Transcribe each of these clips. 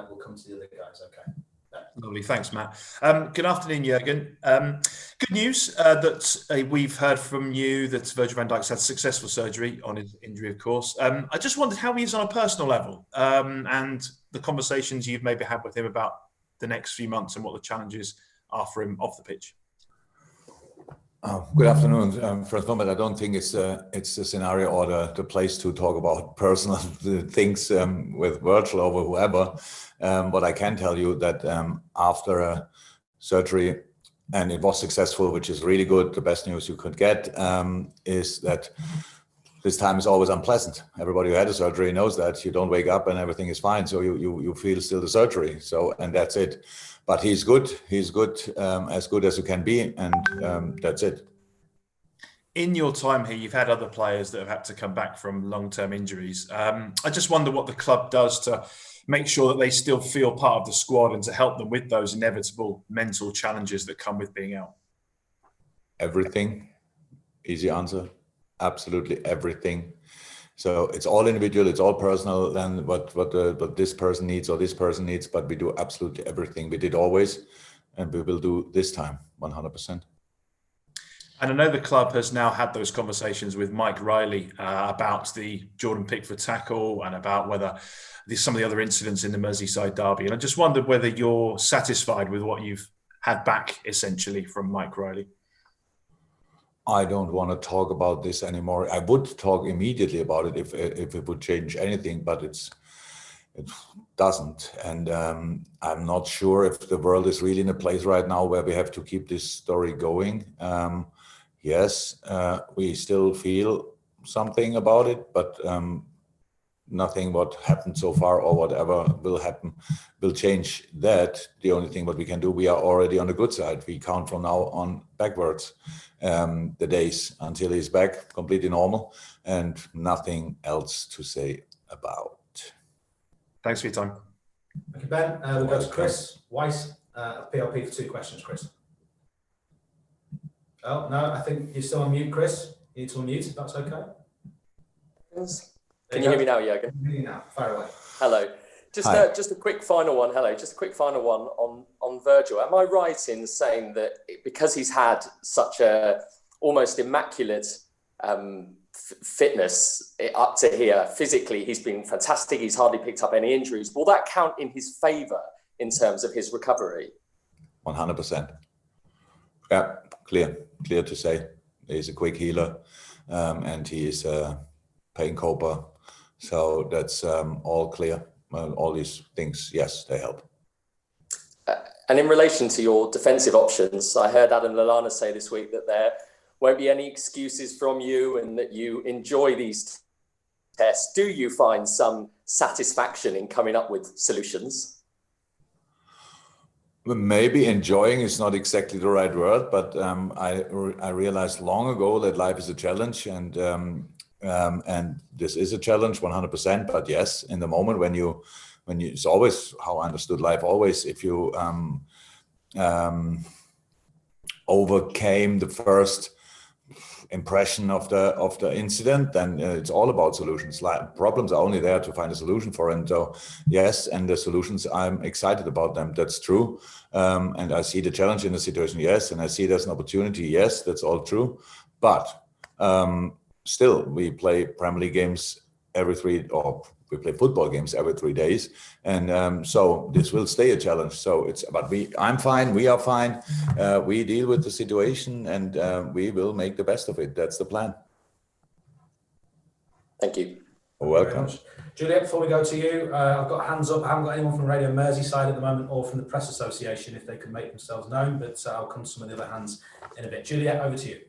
we'll come to the other guys. Okay. Lovely, thanks, Matt. Good afternoon, Jurgen. Good news that we've heard from you that Virgil van Dijk's had successful surgery on his injury, of course. I just wondered how he is on a personal level and the conversations you've maybe had with him about the next few months and what the challenges are for him off the pitch. Good afternoon. First moment, I don't think it's a scenario or the place to talk about personal things with Virgil or whoever. But I can tell you that after a surgery, and it was successful, which is really good, the best news you could get is that this time is always unpleasant. Everybody who had a surgery knows that you don't wake up and everything is fine. So you feel still the surgery. So, and that's it. But he's good. He's good as you can be. And that's it. In your time here, you've had other players that have had to come back from long-term injuries. I just wonder what the club does to make sure that they still feel part of the squad and to help them with those inevitable mental challenges that come with being out. Everything. Easy answer. Absolutely everything. So it's all individual, it's all personal than what this person needs or this person needs, but we do absolutely everything. We did always, and we will do this time, 100%. And I know the club has now had those conversations with Mike Riley about the Jordan Pickford tackle and about whether some of the other incidents in the Merseyside derby. And I just wondered whether you're satisfied with what you've had back, essentially, from Mike Riley. I don't want to talk about this anymore. I would talk immediately about it if it would change anything, but it doesn't. And I'm not sure if the world is really in a place right now where we have to keep this story going. Yes, we still feel something about it, but nothing what happened so far or whatever will happen will change that. The only thing what we can do, we are already on the good side. We count from now on backwards the days until he's back completely normal, and nothing else to say about. Thanks for your time. Thank you, Ben. We'll go to Chris Weiss of PLP for 2 questions, Chris. Oh, no, I think you're still on mute, Chris. You need to unmute, if that's okay. Can you hear me now, Jurgen? I can hear you now. Fire away. Hello. Just a quick final one. Hello. Just a quick final one on Virgil. Am I right in saying that because he's had such a almost immaculate fitness up to here, physically he's been fantastic. He's hardly picked up any injuries. Will that count in his favour in terms of his recovery? 100%. Yeah, clear to say. He's a quick healer, and he is a pain coper. So that's all clear. All these things, yes, they help. And in relation to your defensive options, I heard Adam Lallana say this week that there won't be any excuses from you and that you enjoy these tests. Do you find some satisfaction in coming up with solutions? Maybe enjoying is not exactly the right word, but I realized long ago that life is a challenge, and this is a challenge 100%. But yes, in the moment when you it's always how I understood life. Always, if you overcame the first impression of the incident, then it's all about solutions. Like, problems are only there to find a solution for, and so yes, and the solutions, I'm excited about them. That's true, and I see the challenge in the situation. Yes, and I see there's an opportunity. Yes, that's all true, but still, we play Premier League games we play football games every 3 days, and so this will stay a challenge. So I'm fine. We are fine. We deal with the situation, and we will make the best of it. That's the plan. Thank you. You're welcome. Juliet, before we go to you, I've got hands up. I haven't got anyone from Radio Merseyside at the moment or from the Press Association if they can make themselves known, but I'll come to some of the other hands in a bit. Juliet, over to you.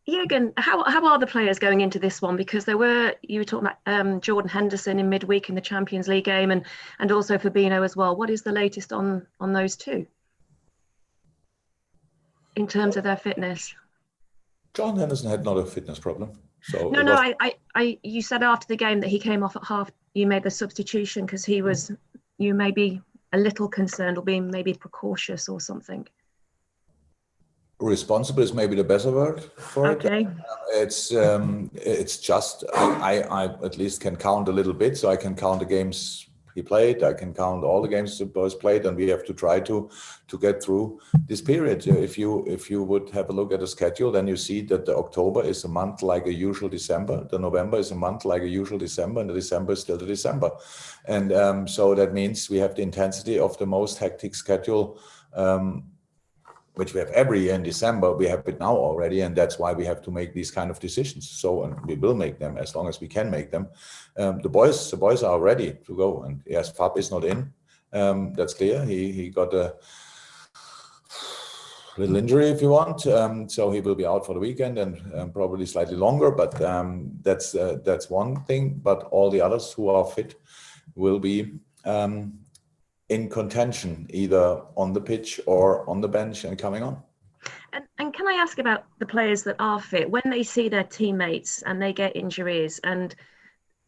Jurgen, how are the players going into this one? Because you were talking about Jordan Henderson in midweek in the Champions League game, and also Fabinho as well. What is the latest on those two in terms of their fitness? John Henderson had not a fitness problem. So you said after the game that he came off at half. You made the substitution because you may be a little concerned or being maybe precautious or something. Responsible is maybe the better word for it. Okay. It's just I at least can count a little bit, so I can count the games he played. I can count all the games the boys played, and we have to try to get through this period. If you would have a look at the schedule, then you see that the October is a month like a usual December. The November is a month like a usual December, and the December is still the December. And so that means we have the intensity of the most hectic schedule, which we have every year in December. We have it now already, and that's why we have to make these kind of decisions. So, and we will make them as long as we can make them. The boys are ready to go, and yes, Fab is not in. That's clear. He got a little injury, if you want, so he will be out for the weekend and probably slightly longer. But that's one thing. But all the others who are fit will be in contention, either on the pitch or on the bench and coming on. And can I ask about the players that are fit, when they see their teammates and they get injuries and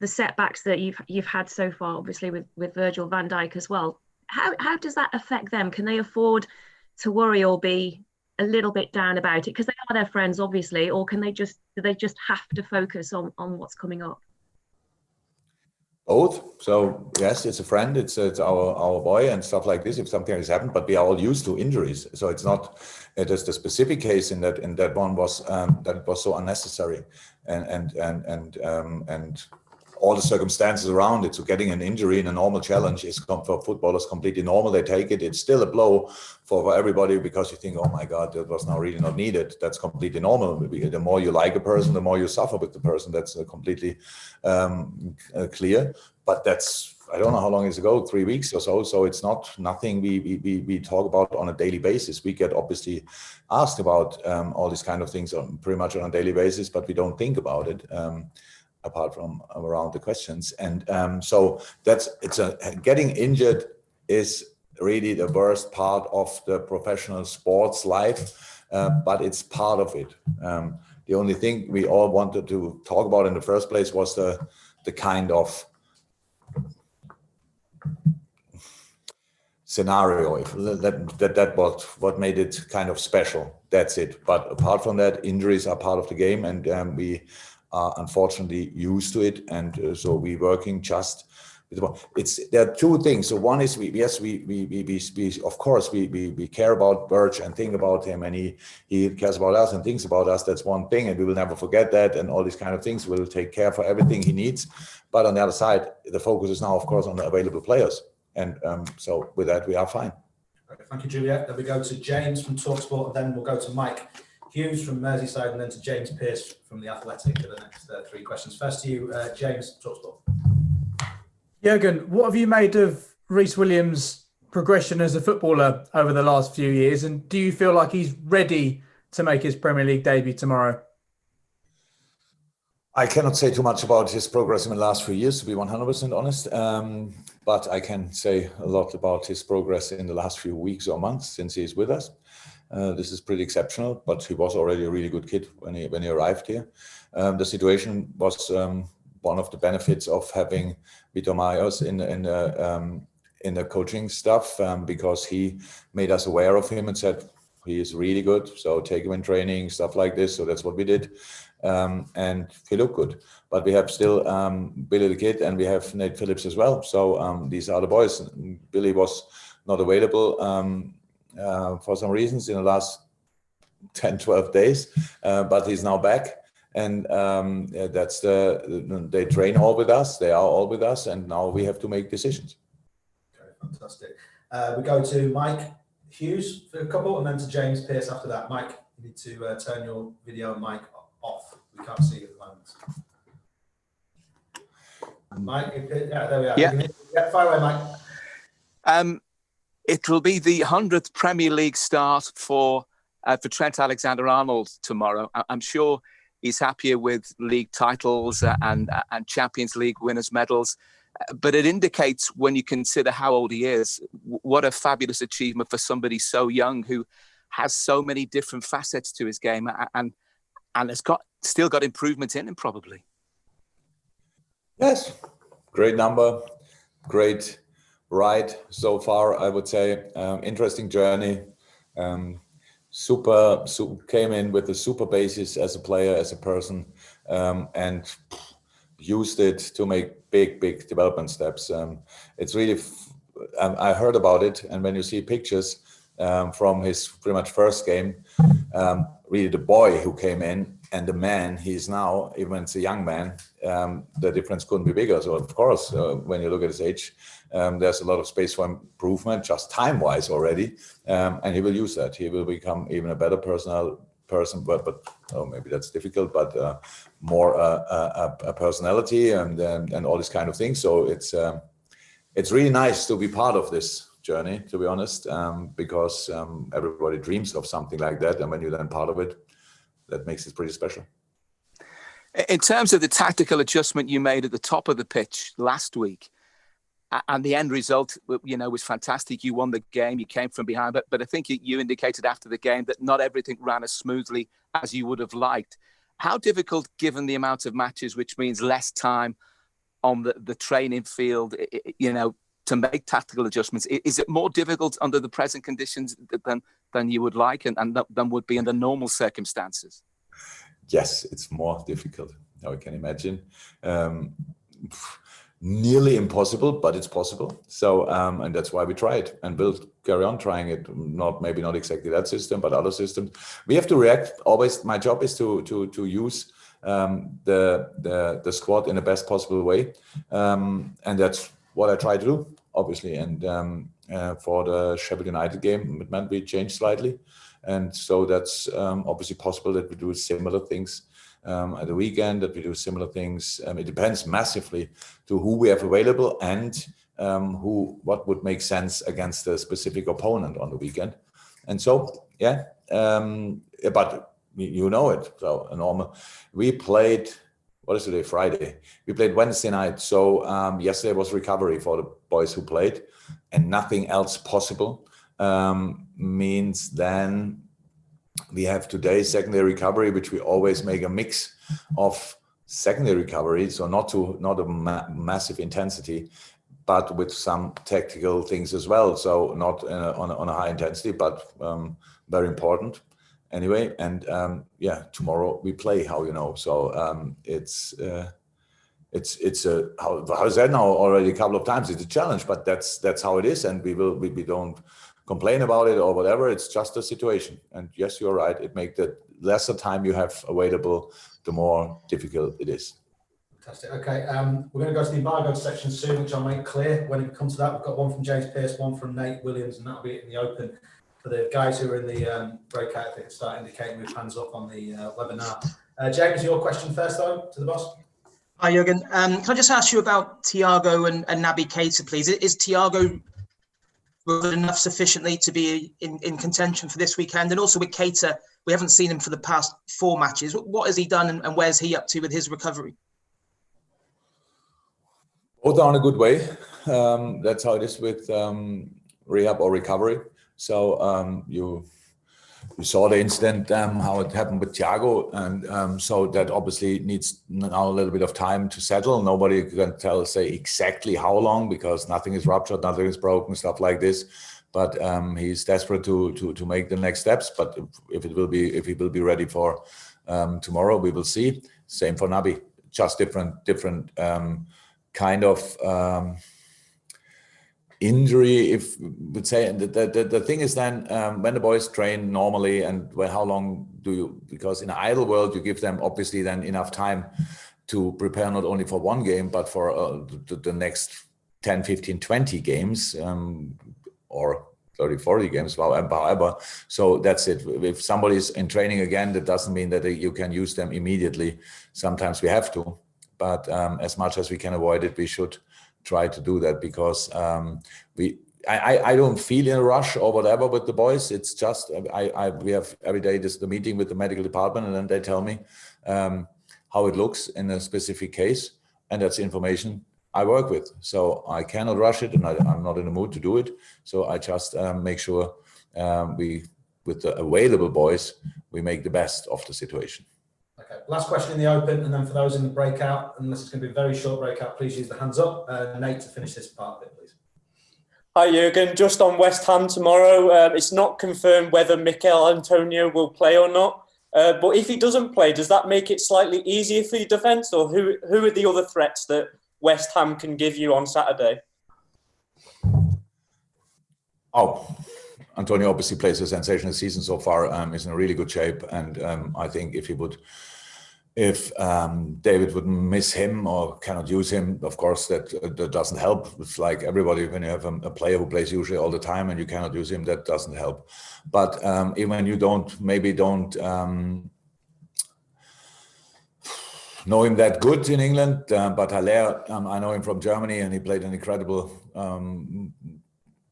the setbacks that you've had so far, obviously with Virgil van Dijk as well, how does that affect them? Can they afford to worry or be a little bit down about it because they are their friends, obviously, or do they just have to focus on what's coming up? Both. So yes, it's a friend, it's our boy and stuff like this if something has happened, but we are all used to injuries. So it's not, it is the specific case in that one was that it was so unnecessary and all the circumstances around it. So getting an injury in a normal challenge is for footballers completely normal. They take it. It's still a blow for everybody because you think, oh my God, that was now really not needed. That's completely normal. The more you like a person, the more you suffer with the person. That's completely clear. But that's, I don't know how long it's ago, 3 weeks or so. So it's nothing we talk about on a daily basis. We get obviously asked about all these kind of things pretty much on a daily basis, but we don't think about it. Apart from around the questions. And so getting injured is really the worst part of the professional sports life, but it's part of it. The only thing we all wanted to talk about in the first place was the kind of scenario. That was what made it kind of special. That's it. But apart from that, injuries are part of the game, and we are unfortunately used to it, and so we're working just. There are two things. So one is we of course we care about Virg and think about him, and he cares about us and thinks about us. That's one thing, and we will never forget that. And all these kind of things, we'll take care for everything he needs. But on the other side, the focus is now, of course, on the available players, and so with that we are fine. Okay, thank you, Juliet. Then we go to James from Talksport, and then we'll go to Mike Hughes from Merseyside, and then to James Pearce from The Athletic for the next three questions. First to you, James, Talksport. Jurgen, what have you made of Rhys Williams' progression as a footballer over the last few years, and do you feel like he's ready to make his Premier League debut tomorrow? I cannot say too much about his progress in the last few years, to be 100% honest, but I can say a lot about his progress in the last few weeks or months since he's with us. This is pretty exceptional, but he was already a really good kid when he arrived here. The situation was one of the benefits of having Vitor Matos in the coaching stuff, because he made us aware of him and said he is really good, so take him in training, stuff like this. So that's what we did, and he looked good. But we have still Billy the Kid, and we have Nate Phillips as well. So these are the boys. Billy was not available for some reasons in the last 10, 12 days, but he's now back. And that's they train all with us. They are all with us, and now we have to make decisions. Okay, fantastic. We go to Mike Hughes for a couple, and then to James Pearce after that. Mike, you need to turn your video and mic off. We can't see you at the moment. Mike, yeah, there we are. Yeah, fire away, Mike. It will be the 100th Premier League start for Trent Alexander-Arnold tomorrow. I'm sure he's happier with league titles and Champions League winners' medals. But it indicates, when you consider how old he is, what a fabulous achievement for somebody so young who has so many different facets to his game and has still got improvement in him, probably. Yes, great number, great ride so far, I would say. Interesting journey. Super came in with a super basis as a player, as a person, and used it to make big development steps. It's really, I heard about it, and when you see pictures from his pretty much first game, really the boy who came in and the man he is now, even when it's a young man, the difference couldn't be bigger. So of course, when you look at his age, there's a lot of space for improvement, just time-wise already, and he will use that. He will become even a better person, but maybe that's difficult, but more a personality and all these kind of things. So it's really nice to be part of this journey, to be honest, because everybody dreams of something like that, and when you're then part of it, that makes it pretty special. In terms of the tactical adjustment you made at the top of the pitch last week, and the end result, was fantastic. You won the game, you came from behind, but I think you indicated after the game that not everything ran as smoothly as you would have liked. How difficult, given the amount of matches, which means less time on the training field, to make tactical adjustments? Is it more difficult under the present conditions than you would like and than would be under normal circumstances? Yes, it's more difficult, I can imagine. Nearly impossible, but it's possible. So, and that's why we try it, and we'll carry on trying it. Maybe not exactly that system, but other systems. We have to react always. My job is to use the squad in the best possible way, and that's what I try to do, obviously. And for the Sheffield United game, it meant we changed slightly, and so that's obviously possible that we do similar things at the weekend, that we do similar things. It depends massively to who we have available and what would make sense against a specific opponent on the weekend. And so, yeah, but you know it. So normal. We played, what is today? Friday. We played Wednesday night. So yesterday was recovery for the boys who played, and nothing else possible. Means then we have today secondary recovery, which we always make a mix of secondary recovery, so not a massive intensity, but with some tactical things as well. So not on a high intensity, but very important anyway. And tomorrow we play, So it's how is that now already a couple of times? It's a challenge, but that's how it is, and we don't complain about it or whatever. It's just a situation. And yes, you're right. It makes the lesser time you have available, the more difficult it is. Fantastic. Okay, we're going to go to the embargoed section soon, which I'll make clear when it comes to that. We've got one from James Pearce, one from Naby Williams, and that'll be in the open. For the guys who are in the breakout, I think start indicating with hands up on the webinar. James, your question first, though, to the boss. Hi, Jurgen. Can I just ask you about Thiago and Naby Keita, please? Is Thiago good enough sufficiently to be in contention for this weekend? And also with Keita, we haven't seen him for the past 4 matches. What has he done and where's he up to with his recovery? Both are on a good way. That's how it is with rehab or recovery. So you saw the incident, how it happened with Thiago, and so that obviously needs now a little bit of time to settle. Nobody can say exactly how long, because nothing is ruptured, nothing is broken, stuff like this. But he's desperate to make the next steps. But if he will be ready for tomorrow, we will see. Same for Naby, just different kind of injury, if would say. The thing is then when the boys train normally, and how long do you, because in an idle world you give them obviously then enough time to prepare not only for one game but for the next 10, 15, 20 games or 30, 40 games, however. So that's it. If somebody's in training again, that doesn't mean that you can use them immediately. Sometimes we have to, but as much as we can avoid it, we should try to do that, because I don't feel in a rush or whatever with the boys. It's just we have every day the meeting with the medical department, and then they tell me how it looks in a specific case, and that's information I work with. So I cannot rush it, and I'm not in the mood to do it. So I just make sure with the available boys, we make the best of the situation. Okay, last question in the open, and then for those in the breakout, unless it's going to be a very short breakout, please use the hands up. Nate, to finish this part of it, please. Hi, Jurgen. Just on West Ham tomorrow, it's not confirmed whether Michail Antonio will play or not. But if he doesn't play, does that make it slightly easier for your defence, or who are the other threats that West Ham can give you on Saturday? Oh, Antonio obviously plays a sensational season so far. He's in a really good shape, and I think if David would miss him or cannot use him, of course that doesn't help. It's like everybody, when you have a player who plays usually all the time and you cannot use him, that doesn't help. But even when you don't know him that good in England, but Haller, I know him from Germany, and he played an incredible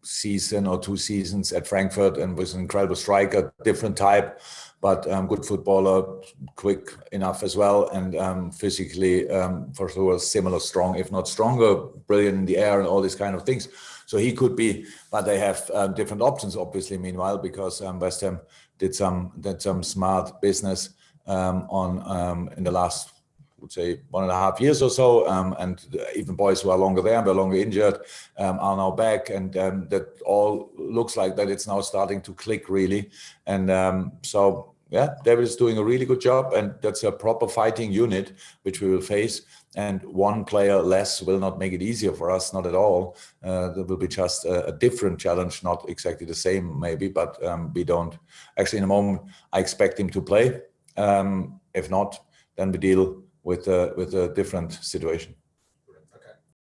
season or 2 seasons at Frankfurt and was an incredible striker, different type, but good footballer, quick enough as well, and physically for sure similar strong, if not stronger, brilliant in the air and all these kind of things. So he could be, but they have different options obviously meanwhile, because West Ham did some smart business in the last, I would say, 1.5 years or so, and even boys who are longer there, they're longer injured, are now back, and that all looks like that it's now starting to click really. And so yeah, David is doing a really good job, and that's a proper fighting unit which we will face. And one player less will not make it easier for us, not at all. There will be just a different challenge, not exactly the same maybe, but we don't actually in a moment. I expect him to play. If not, then we deal with a different situation.